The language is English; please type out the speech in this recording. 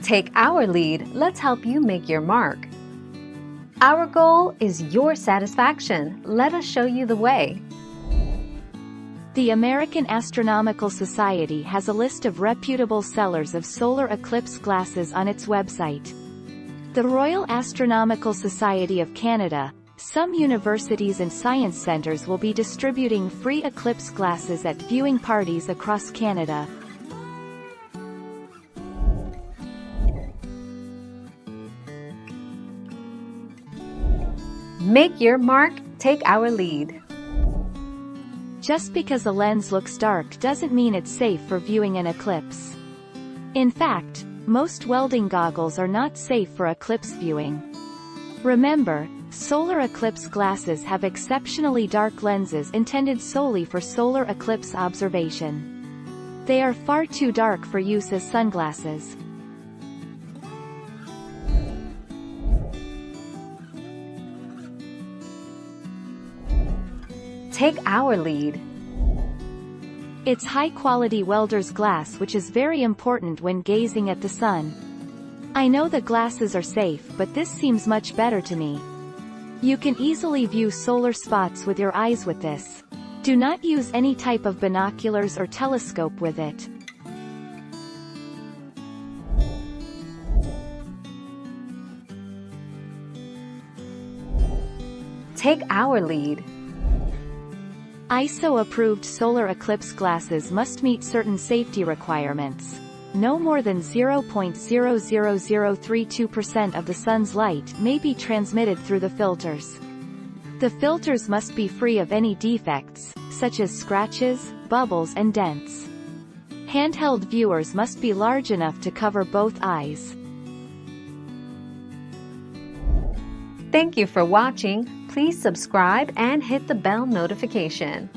Take our lead, let's help you make your mark. Our goal is your satisfaction. Let us show you the way. The American Astronomical Society has a list of reputable sellers of solar eclipse glasses on its website. The Royal Astronomical Society of Canada, some universities and science centers will be distributing free eclipse glasses at viewing parties across Canada. Make your mark, take our lead. Just because a lens looks dark doesn't mean it's safe for viewing an eclipse. In fact, most welding goggles are not safe for eclipse viewing. Remember, solar eclipse glasses have exceptionally dark lenses intended solely for solar eclipse observation. They are far too dark for use as sunglasses. Take our lead. It's high-quality welder's glass, which is very important when gazing at the sun. I know the glasses are safe, but this seems much better to me. You can easily view solar spots with your eyes with this. Do not use any type of binoculars or telescope with it. Take our lead. ISO-approved solar eclipse glasses must meet certain safety requirements. No more than 0.00032% of the sun's light may be transmitted through the filters. The filters must be free of any defects, such as scratches, bubbles and dents. Handheld viewers must be large enough to cover both eyes. Thank you for watching. Please subscribe and hit the bell notification.